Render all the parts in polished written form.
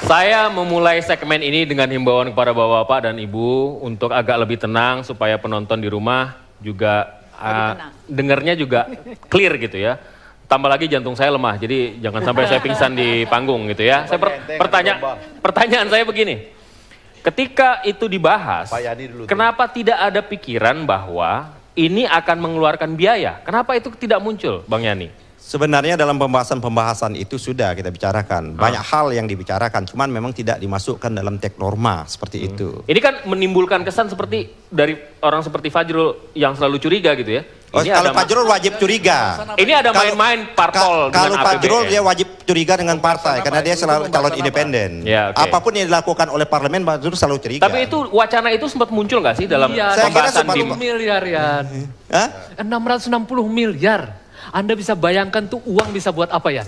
Saya memulai segmen ini dengan himbauan kepada bapak-bapak dan ibu untuk agak lebih tenang supaya penonton di rumah juga dengarnya juga clear gitu ya. Tambah lagi jantung saya lemah, jadi jangan sampai saya pingsan di panggung gitu ya. Saya pertanyaan saya begini, ketika itu dibahas, kenapa tidak ada pikiran bahwa ini akan mengeluarkan biaya? Kenapa itu tidak muncul, Bang Yani? Sebenarnya dalam pembahasan itu sudah kita bicarakan. Banyak hal yang dibicarakan, cuman memang tidak dimasukkan dalam teks norma seperti itu. Ini kan menimbulkan kesan seperti dari orang seperti Fajrul yang selalu curiga gitu ya. Oh, kalau Fajrul wajib curiga. Ini ada main-main parpol kalau dengan Fajrul APBN. dia wajib curiga dengan partai karena dia selalu calon independen. Ya, okay. Apapun yang dilakukan oleh parlemen Fajrul selalu curiga. Tapi itu wacana itu sempat muncul nggak sih dalam Saya kira pembahasan di miliar ya. 660 miliar. Anda bisa bayangkan tuh uang bisa buat apa ya?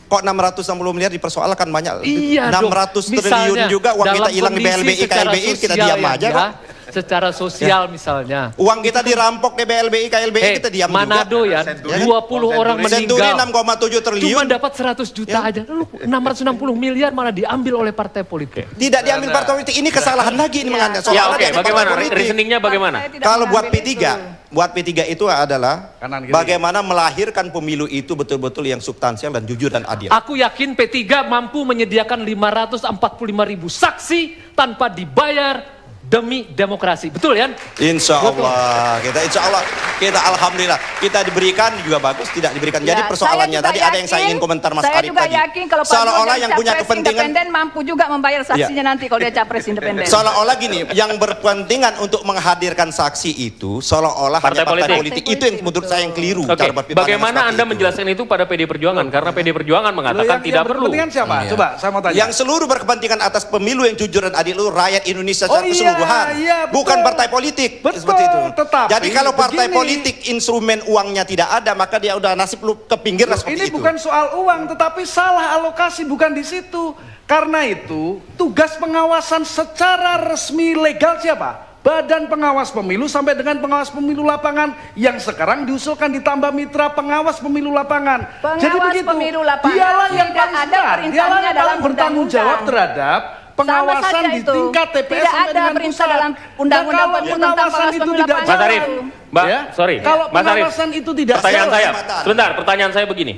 Kok 660 miliar dipersoalkan banyak? Iya 600 triliun juga uang kita hilang di BLBI, KLBI, kita diam aja kok. Secara sosial misalnya. Uang kita dirampok di BLBI, KLBI, kita diam Manado juga. Manado ya, 20 orang Senturi meninggal. 6,7 triliun. Cuma dapat 100 juta aja. Lalu 660 miliar malah diambil oleh partai politik. Tidak diambil partai politik, ini kesalahan lagi ini mengandalkan. Ya oke, bagaimana? Reasoningnya bagaimana? Kalau buat P3 itu adalah bagaimana melahirkan pemilu itu betul-betul yang substansial dan jujur dan adil. Aku yakin P3 mampu menyediakan 545 ribu saksi tanpa dibayar demi demokrasi. Betul ya? Insya Allah, kita alhamdulillah, kita diberikan juga bagus, tidak diberikan. Jadi persoalannya tadi ada yang saya ingin komentar Mas Arief tadi. Saya juga yakin kalau seolah-olah yang punya kepentingan independen mampu juga membayar saksinya nanti kalau dia capres independen. Seolah-olah gini, yang berkepentingan untuk menghadirkan saksi itu seolah-olah hanya partai politik. Itu yang menurut saya yang keliru. Okay. Bagaimana Anda menjelaskan itu pada PD Perjuangan? Karena PD Perjuangan mengatakan tidak perlu. Kepentingan siapa? Coba saya mau tanya. Yang seluruh berkepentingan atas pemilu yang jujur dan adil itu rakyat Indonesia secara keseluruhan. Iya, bukan partai politik. Betul, seperti itu. Tetapi jadi kalau partai begini, politik instrumen uangnya tidak ada, maka dia udah nasib lu ke pinggir lah seperti ini itu. bukan soal uang, tetapi salah alokasi, bukan di situ. Karena itu tugas pengawasan secara resmi legal siapa? Badan Pengawas Pemilu sampai dengan pengawas pemilu lapangan yang sekarang diusulkan ditambah mitra pengawas pemilu lapangan. Jadi begitu. Dialah yang paling dalam bertanggung jawab terhadap pengawasan di tingkat TPS sampai dengan pusat. Dalam undang-undang pemilu tentang pengawas pemilu lapangan. Mas Arief, Mbak, Ya? sorry. Kalau Mas Arief, pengawasan itu tidak pertanyaan jalan. saya, sebentar, pertanyaan saya begini.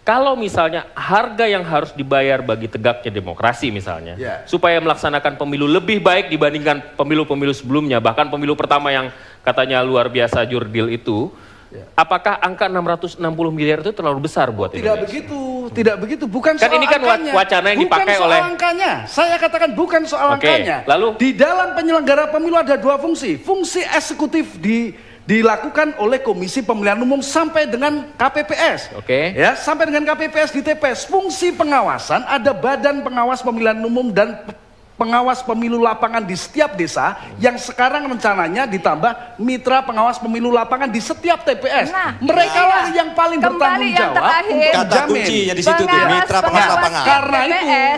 Kalau misalnya harga yang harus dibayar bagi tegaknya demokrasi misalnya, supaya melaksanakan pemilu lebih baik dibandingkan pemilu-pemilu sebelumnya, bahkan pemilu pertama yang katanya luar biasa jurdil itu, apakah angka 660 miliar itu terlalu besar buat Indonesia? Tidak begitu, bukan kan soal ini kan angkanya. wacana yang dipakai bukan soal oleh angkanya. Saya katakan bukan soal angkanya. Lalu di dalam penyelenggara pemilu ada dua fungsi. Fungsi eksekutif dilakukan oleh Komisi Pemilihan Umum sampai dengan KPPS. Ya, sampai dengan KPPS di TPS. Fungsi pengawasan ada Badan Pengawas Pemilihan Umum dan pengawas pemilu lapangan di setiap desa yang sekarang rencananya ditambah mitra pengawas pemilu lapangan di setiap TPS. Mereka lah yang paling bertanggung jawab untuk kata kuncinya di situ tuh mitra pengawas lapangan. Karena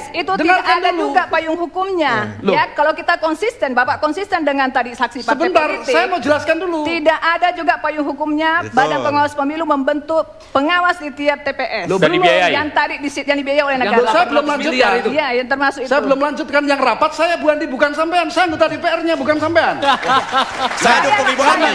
itu tidak ada juga payung hukumnya. Ya, kalau kita konsisten, Bapak konsisten dengan tadi saksi partai politik. Saya mau jelaskan dulu. Tidak ada juga payung hukumnya. Badan Pengawas Pemilu membentuk pengawas di tiap TPS. Yang tadi yang dibiayai oleh negara. Saya belum lanjutkan. Iya, yang termasuk itu. Saya belum lanjutkan yang rapat saya bukan sampean, saya anggota DPR-nya bukan sampean. Saya dukung Ibu Ani.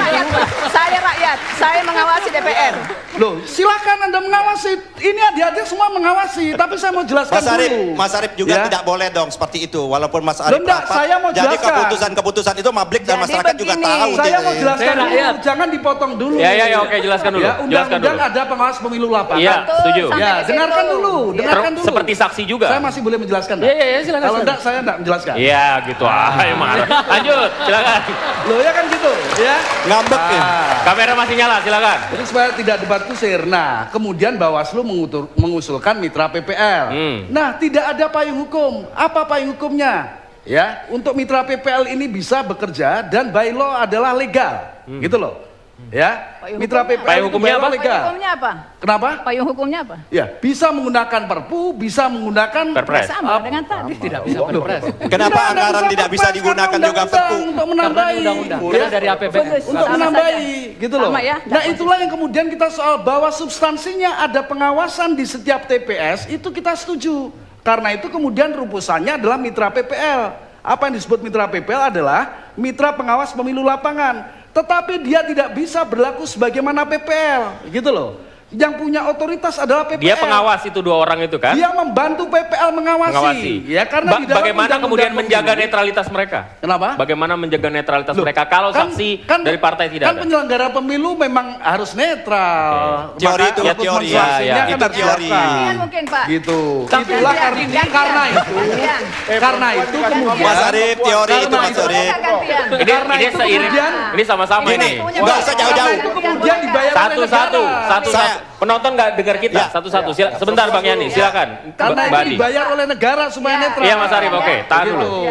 Saya rakyat, saya mengawasi DPR. Loh, silakan Anda mengawasi. Ini adik-adik semua mengawasi, tapi saya mau jelaskan dulu. Mas Arief juga tidak boleh dong seperti itu, walaupun Mas Arief rapat. Saya mau jadi jelaskan. keputusan itu publik dan masyarakat juga tahu. Saya mau jelaskan dulu, jangan dipotong dulu. Ya, oke, jelaskan dulu. Undang-undang ada pengawas pemilu lapangan. Iya, setuju. Ya, dengarkan dulu. Seperti saksi juga. Saya masih boleh menjelaskan. Iya, silakan. Kalau enggak, saya enggak menjelaskan. Iya gitu marah. Lanjut, silakan. Loh ya kan gitu, ya. Ngambek ya. Kamera masih nyala, silakan. Jadi supaya tidak debat kusir. Nah, kemudian Bawaslu mengusulkan mitra PPL. Nah, tidak ada payung hukum. Apa payung hukumnya? Ya, untuk mitra PPL ini bisa bekerja dan by law adalah legal. Gitu loh. Ya, mitra PPL payung hukumnya apa? Payung hukumnya apa? Kenapa? Payung hukumnya apa? Ya, bisa menggunakan Perpu, bisa menggunakan Perpres. Sama dengan tadi. Tidak bisa Perpres. Kenapa anggaran tidak bisa digunakan juga Perpu? Untuk menambahi undang-undang. Dari APBN. Untuk menambahi, gitu loh. Ya, nah itulah yang kemudian kita soal bahwa substansinya ada pengawasan di setiap TPS, itu kita setuju. Karena itu kemudian rumusannya adalah mitra PPL. Apa yang disebut mitra PPL adalah mitra pengawas pemilu lapangan. Tetapi dia tidak bisa berlaku sebagaimana PPL, gitu loh. Yang punya otoritas adalah PPL. Dia pengawas itu 2 orang itu kan? Dia membantu PPL mengawasi. Ya, karena di dalam bagaimana kemudian menjaga pemilu. netralitas mereka? Kenapa? Bagaimana menjaga netralitas mereka kalau saksi dari partai tidak kan ada? penyelenggara pemilu memang harus netral. Teori Maka itu, fokus teori, persuasinya ya. kan Itu harus teori. dilakukan. Gantian mungkin Pak. Gitu. Tapi Itulah gantian. karena itu kemudian Mas Arief, teori itu Mas Arief. Gantian. Ini seiring, ini sama-sama Gini, ini. nggak usah jauh-jauh. itu kemudian dibayar oleh Satu-satu, negara. satu-satu. Penonton nggak dengar kita, Ya. satu-satu. Sebentar Bang Yani, silakan. Karena Mbak itu Adi. dibayar oleh negara supaya Ya. netral. Iya Mas Arief, oke, tahan Begitu. dulu.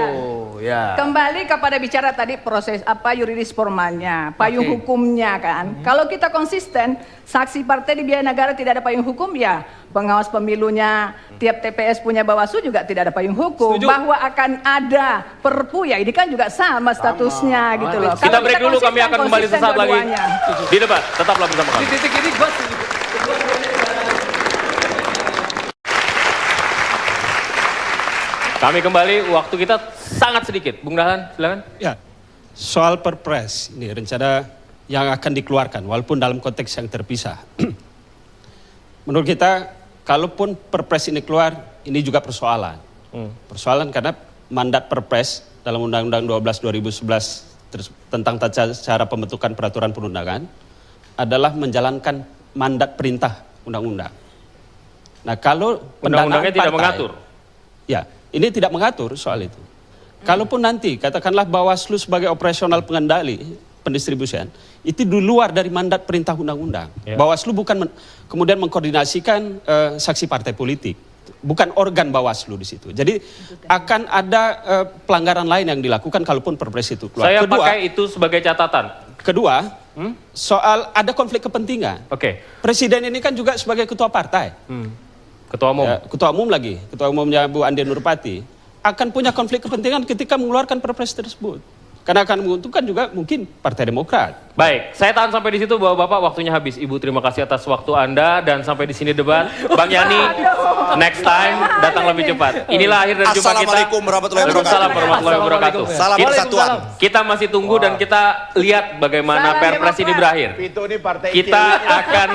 Ya. Kembali kepada bicara tadi proses yuridis formalnya, payung hukumnya kan. Kalau kita konsisten, saksi partai dibiayai negara tidak ada payung hukum ya, pengawas pemilunya tiap TPS punya Bawaslu juga tidak ada payung hukum. Setuju. Bahwa akan ada Perpu ya, ini kan juga sama statusnya gitu loh. Kita Kalau break dulu, kami konsisten, akan kembali konsisten sesaat lagi. dua-duanya. Di debat, tetaplah bersama Di kami. titik ini gue setuju. Kami kembali, waktu kita sangat sedikit. Bung Dahlan, silakan. Ya, soal perpres ini rencana yang akan dikeluarkan walaupun dalam konteks yang terpisah. Menurut kita, kalaupun perpres ini keluar, ini juga persoalan. Persoalan karena mandat perpres dalam Undang-Undang 12 2011 tentang tata cara pembentukan peraturan perundangan adalah menjalankan mandat perintah undang-undang. Nah, kalau Undang-undangnya tidak partai- mengatur. Ya, ini tidak mengatur soal itu. Kalaupun nanti katakanlah Bawaslu sebagai operasional pengendali pendistribusian, itu di luar dari mandat perintah undang-undang. Ya. Bawaslu bukan kemudian mengkoordinasikan saksi partai politik, bukan organ Bawaslu di situ. Jadi akan ada pelanggaran lain yang dilakukan kalaupun perpres itu keluar. Saya pakai itu sebagai catatan. Kedua, soal ada konflik kepentingan. Oke, Presiden ini kan juga sebagai ketua partai. Ketua Umum. Ya, ketua umum lagi, ketua umumnya Bu Andi Nurpati akan punya konflik kepentingan ketika mengeluarkan perpres tersebut. Karena akan menguntungkan juga mungkin Partai Demokrat. Baik, saya tahan sampai di situ Bapak-bapak, waktunya habis. Ibu terima kasih atas waktu Anda dan sampai di sini debat. Bang Yani, next time datang lebih cepat. Inilah akhir dari jumpa kita. Assalamualaikum warahmatullahi wabarakatuh. Waalaikumsalam warahmatullahi wabarakatuh. Salam persatuan. Kita masih tunggu dan kita lihat bagaimana Salam Perpres ini Demokrat. berakhir. Itu nih partai Kita akan